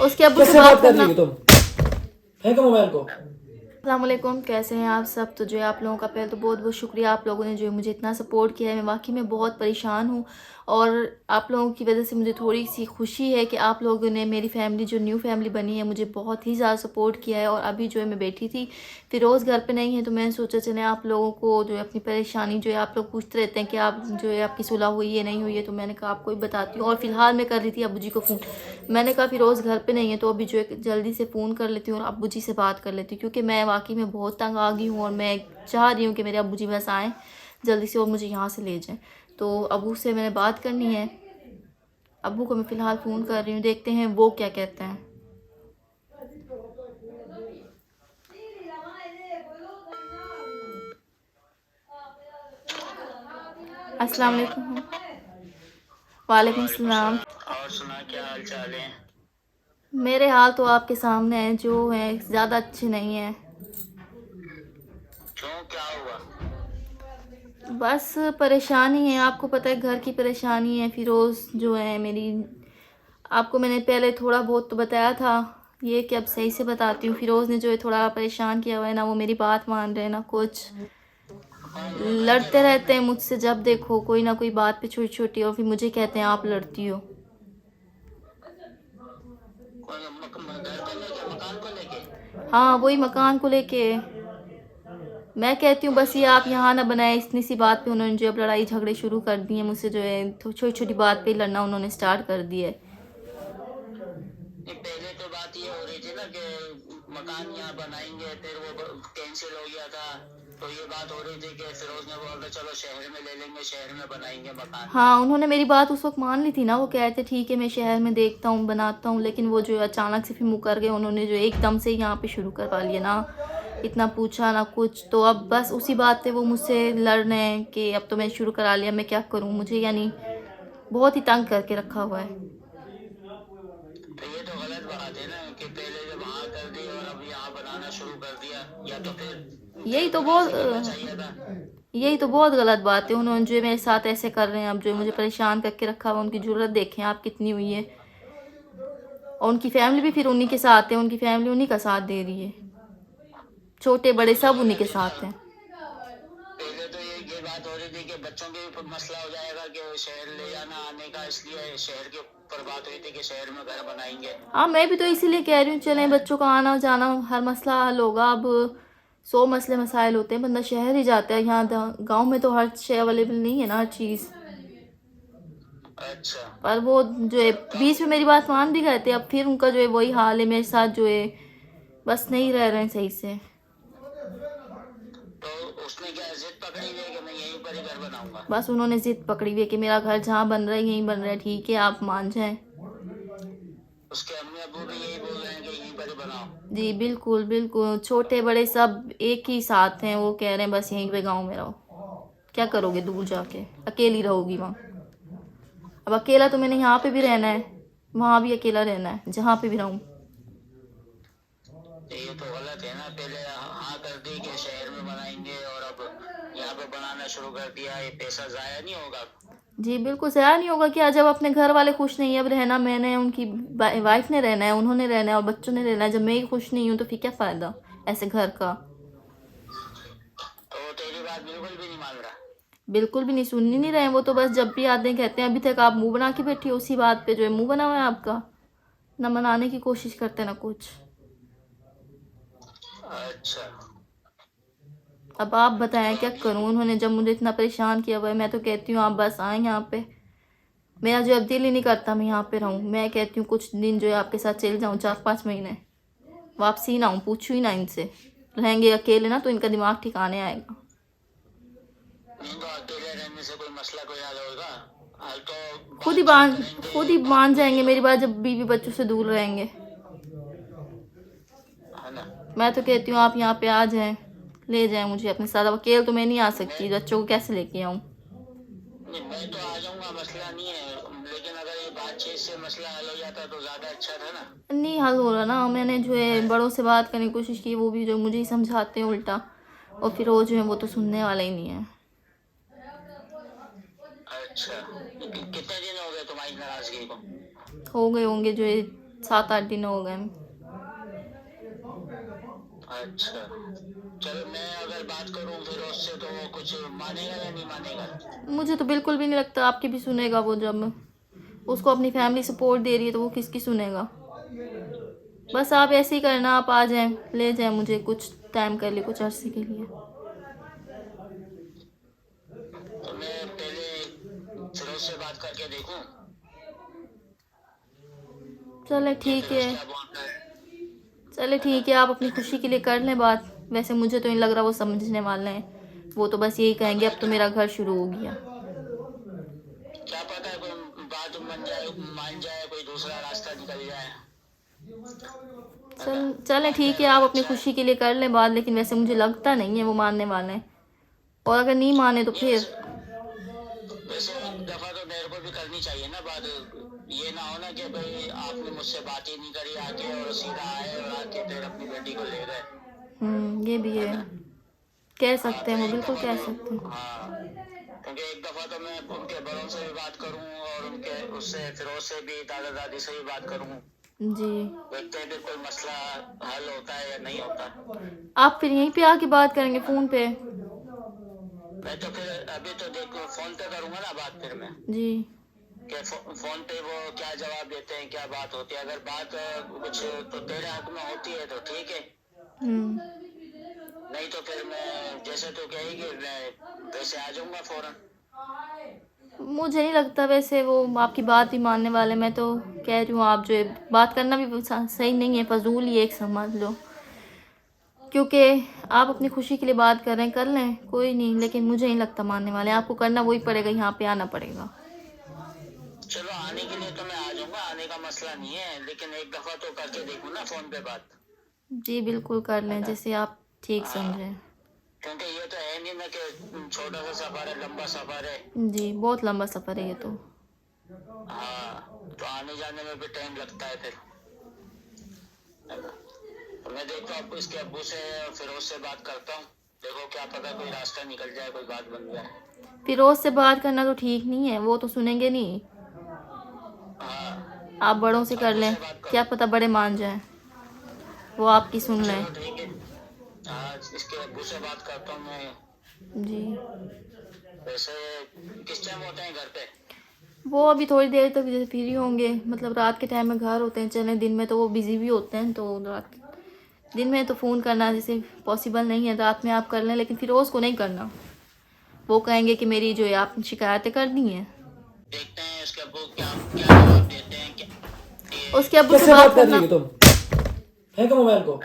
उसके अब्बू से कैसे बात बात कर करना। रही हो तुम? फेंको मोबाइल को। अस्सलामुअलैकुम, कैसे हैं आप सब। तो जो है आप लोगों का पहले तो बहुत बहुत शुक्रिया, आप लोगों ने जो है मुझे इतना सपोर्ट किया है। मैं वाकई में बहुत परेशान हूँ और आप लोगों की वजह से मुझे थोड़ी सी खुशी है कि आप लोगों ने मेरी फैमिली जो न्यू फैमिली बनी है मुझे बहुत ही ज़्यादा सपोर्ट किया है। और अभी जो है मैं बैठी थी, फ़िरोज़ घर पे नहीं है, तो मैंने सोचा चले आप लोगों को जो है अपनी परेशानी जो है आप लोग पूछते रहते हैं कि आप जो है आपकी सुलह हुई है नहीं हुई है, तो मैंने कहा आपको ही बताती हूँ। और फ़िलहाल मैं कर रही थी अब्बू जी को फ़ोन। मैंने कहा फ़िरोज़ घर पे नहीं है तो अभी जो है जल्दी से फ़ोन कर लेती हूँ और अब्बू जी से बात कर लेती हूँ, क्योंकि मैं वाकई में बहुत तंग आ गई हूँ और मैं चाह रही हूँ कि मेरे अब्बू जी बस आएँ जल्दी से और मुझे यहाँ से ले जाएँ। तो अब्बू से मैंने बात करनी है। अब्बू को मैं फ़िलहाल फ़ोन कर रही हूँ, देखते हैं वो क्या कहते हैं। अस्सलाम वालेकुम। वालेकुम वालेकुम सलाम। सलाम। और सुना, क्या हाल चाल है? मेरे हाल तो आपके सामने हैं, जो है ज़्यादा अच्छे नहीं हैं। क्यों, क्या हुआ? बस परेशानी है, आपको पता है घर की परेशानी है। फ़िरोज़ जो है मेरी, आपको मैंने पहले थोड़ा बहुत तो बताया था, ये कि अब सही से बताती हूँ। फ़िरोज़ ने जो है थोड़ा परेशान किया हुआ है, ना वो मेरी बात मान रहे हैं ना कुछ। कौन बोल रहा है क्या लड़ते हुआ? रहते हैं मुझसे, जब देखो कोई ना कोई बात पे छोटी छोटी, और फिर मुझे कहते हैं आप लड़ती हो। कौन घर को लेके, मकान को लेके? हाँ, वही मकान को लेके। मैं कहती हूँ बस ये आप यहाँ ना बनाए, इतनी सी बात पे उन्होंने जो अब लड़ाई झगड़े शुरू कर दिए मुझसे, जो है छोटी छोटी बात पे लड़ना उन्होंने स्टार्ट कर दिया है। नहीं, पहले तो बात ये हो रही थी ना कि मकान यहाँ बनाएंगे, फिर वो कैंसिल हो गया था। तो ये बात हो रही थी कि फिरोज ने बोला चलो शहर में ले लेंगे, शहर में बनाएंगे मकान। हाँ, उन्होंने मेरी बात उस वक्त मान ली थी ना, वो कह रहे थे ठीक है मैं शहर में देखता हूँ बनाता हूँ, लेकिन वो जो अचानक से फिर मुकर गए। उन्होंने जो एकदम से यहाँ पे शुरू करवा लिया ना, इतना पूछा ना कुछ। तो अब बस उसी बात पे वो मुझसे लड़ रहे हैं कि अब तो मैं शुरू करा लिया, मैं क्या करूँ। मुझे यानी बहुत ही तंग करके रखा हुआ है। तो ये तो गलत बात है ना कि पहले जब हाँ कर दी और अब यहाँ बनाना शुरू कर दिया। या तो फिर यही तो देखभाल बहुत से कहना चाहिए था। यही तो बहुत गलत बात है। उन्होंने जो मेरे साथ ऐसे कर रहे हैं, अब जो मुझे परेशान करके रखा हुआ, उनकी ज़रूरत देखें आप कितनी हुई है। और उनकी फैमिली भी फिर उन्हीं के साथ है, उनकी फैमिली उन्हीं का साथ दे रही है, छोटे ये बड़े तो सब उन्हीं के गलत है ना। साथ हैं। पहले तो ये बात हो रही थी कि बच्चों के ऊपर मसला हो जाएगा कि शहर ले जाना आने का, इसलिए शहर के ऊपर बात हुई थी कि शहर में घर बनाएंगे। हाँ, मैं भी तो इसीलिए कह रही हूँ चलें, बच्चों का आना जाना हर मसला हल होगा। अब 100 मसले मसाइल होते हैं, बंदा शहर ही जाता है। यहाँ गांव में तो हर चीज़ अवेलेबल नहीं है ना, हर चीज़। अच्छा। पर वो जो है बीच में मेरी बात मान भी गए थे, अब फिर उनका जो है वही हाल है मेरे साथ, जो है बस नहीं रह रहे हैं सही से। तो उसने क्या जिद पकड़ी हुई है कि मैं यहीं पर ही घर बनाऊंगा? बस उन्होंने जिद पकड़ी हुई है कि मेरा घर जहाँ बन रहा है यहीं बन रहा है, ठीक है आप मान जाएं। उसके अम्मी अब्बू भी यही बोल रहे हैं कि यहीं पर ही बनाओ? जी बिल्कुल बिल्कुल, छोटे बड़े सब एक ही साथ हैं। वो कह रहे हैं बस यहीं पे गांव में रहो। क्या करोगे दूर जाके, अकेली रहोगी वहाँ। अब अकेला तो मैंने यहाँ पे भी रहना है, वहाँ भी अकेला रहना है, जहाँ पे भी रहूँ। ये तो गलत है ना। पहले हाँ कर दी कि शहर में बनाएंगे और अब यहाँ पे बनाना शुरू कर दिया। ये पैसा जाया नहीं होगा? जी बिल्कुल, ज़ाया नहीं होगा क्या, जब अपने घर वाले खुश नहीं है। अब रहना मैंने है, उनकी वाइफ ने रहना है, उन्होंने रहना है और बच्चों ने रहना है। जब मैं ही खुश नहीं हूँ तो फिर क्या फ़ायदा ऐसे घर का। तो तेरी बात बिल्कुल भी नहीं मान रहा? बिल्कुल भी नहीं, सुन ही नहीं रहे हैं वो तो। बस जब भी आते हैं कहते हैं अभी तक आप मुंह बना के बैठी हो, उसी बात पे जो है मुंह बना हुआ है आपका। ना मनाने की कोशिश करते ना कुछ। अच्छा। अब आप बताएं तो क्या अब ये करूं, उन्होंने जब मुझे इतना परेशान किया हुआ है। मैं तो कहती हूँ आप बस आएँ यहाँ पे। मेरा जो अब दिल ही नहीं करता मैं यहाँ पे रहूँ। मैं कहती हूँ कुछ दिन जो है आपके साथ चल जाऊँ, 4-5 महीने, वापसी ना हूँ, पूछूँ ही ना इनसे। रहेंगे अकेले ना तो इनका दिमाग ठिकाने आएगा। नहीं तो अकेले रहने से कोई मसला कोई हल होगा? हल तो खुद ही बातचीत मान करेंगे, खुद ही बात मान होगी जाएंगे तो। मेरी बात, जब बीवी बच्चों से दूर रहेंगे। है ना। मैं तो कहती हूँ आप यहाँ पे आ जाएं, ले जाएं मुझे अपने साथ। अब अकेले तो मैं नहीं आ मैं सकती, बच्चों को कैसे लेके आऊँ। नहीं, मैं तो आ जाऊंगा, मसला नहीं है। लेकिन अगर ये बातचीत से मसला हल हो जाता तो ज्यादा अच्छा था ना। नहीं हल हो रहा ना, मैंने जो है बड़ों से बात करने की कोशिश की, वो भी जो मुझे ही समझाते हैं उल्टा। और फिर वो जो है वो तो सुनने वाला ही नहीं है। अच्छा। कितने दिन हो गए तुम्हारी नाराजगी को? हो गए होंगे जो है 7-8 दिन हो गए। अच्छा, चलो मैं अगर बात करूं फिर उससे तो वो कुछ मानेगा या नहीं मानेगा? मुझे तो बिल्कुल भी नहीं लगता आपकी भी सुनेगा वो, जब उसको अपनी फैमिली सपोर्ट दे रही है तो वो किसकी सुनेगा। बस आप ऐसे ही करना, आप आ जाएं, ले जाएं मुझे कुछ टाइम के लिए, कुछ अरसे के लिए। तो मैं पहले फिरोज से बात करके देखूं चले कि ठीक है, फिरोज क्या बोलता है। चले ठीक है, आप अपनी खुशी के लिए कर लें बात। वैसे मुझे तो नहीं लग रहा वो समझने वाले हैं, वो तो बस यही कहेंगे अब तो मेरा घर शुरू हो गया। क्या पता है कोई बात मान जाए, कोई दूसरा रास्ता निकल जाए। है ना? चलें मानने ठीक है, वाला आप अपनी अच्छा है। खुशी के लिए कर लें बात, लेकिन वैसे मुझे लगता नहीं है वो मानने वाले हैं, और अगर नहीं माने तो ये फिर। वैसे एक दफा तो मेरे को भी करनी चाहिए ना बात। ये ना हो ना कि भाई आपने मुझसे बात ही नहीं करी आके और सीधा आए और आके फिर अपनी बेटी को ले गए। ये भी है है, ना? कह हाँ सकते तो हैं, वो एक बिल्कुल दफा कह तो सकते हैं। हाँ, क्योंकि एक दफा तो मैं उनके बड़ों से भी बात करूं और उनके उससे फिरोज से भी, दादा दादी से भी बात करूं। जी, देखते हैं फिर कोई मसला हल होता है या नहीं होता। आप फिर यहीं पे आके बात करेंगे फ़ोन पे? मैं तो फिर अभी तो देखो फोन पे करूंगा ना बात फिर मैं जी। कि फोन पे वो क्या जवाब देते हैं, क्या बात होती है। अगर बात कुछ तो तेरे हक में होती है तो ठीक है, हम्म नहीं तो फिर मैं जैसे तू कहेगी मैं वैसे आ जाऊंगा फौरन। मुझे नहीं लगता वैसे वो आपकी बात भी मानने वाले। मैं तो कह रही हूँ, आप जो है बात करना भी सही नहीं है, फजूल ही एक समझ लो, क्योंकि आप अपनी खुशी के लिए बात कर रहे हैं, कर लें कोई नहीं, लेकिन मुझे नहीं लगता मानने वाले। आपको करना वही पड़ेगा, यहाँ पे आना पड़ेगा। चलो आने के लिए तो मैं आ जाऊंगा, आने का मसला नहीं है, लेकिन एक दफा तो करके देखूं ना फोन पे बात। जी बिल्कुल कर है लें, ना? जैसे आप ठीक हाँ, समझें। क्योंकि ये तो है नहीं ना कि छोटा सा सफर है, लंबा सफर है। जी बहुत लंबा सफ़र है ये तो। हाँ, तो आने जाने में भी टाइम लगता है फिर। है ना? तो मैं देखता हूँ अब इसके अब्बू से और फिरोज से बात करता हूँ, देखो क्या पता कोई रास्ता निकल जाए, कोई बात बन जाए। फिरोज से बात करना तो ठीक नहीं है, वो तो सुनेंगे नहीं। हाँ, आप बड़ों से कर अब्बू लें, से बात क्या करो। पता बड़े मान जाएं, वो आपकी सुन लें। चलो ठीक है, हाँ इसके अब्बू से बात करता हूँ मैं। जी, वैसे किस टाइम होते हैं घर पे? वो अभी थोड़ी देर तक जैसे फ्री होंगे, मतलब रात के टाइम में घर होते हैं। चलें दिन में तो वो बिज़ी भी होते हैं, तो रात दिन में तो फ़ोन करना जैसे पॉसिबल नहीं है, रात में आप कर लें, लेकिन फिरोज़ को नहीं करना। वो कहेंगे कि मेरी जो है आपने शिकायतें कर दी हैं। देखते हैं इसके अब्बू क्या क्या जवाब देते हैं, क्या ये उसके अब्बू से किससे बात बात कर रही करना। हो तुम? फेंको मोबाइल को।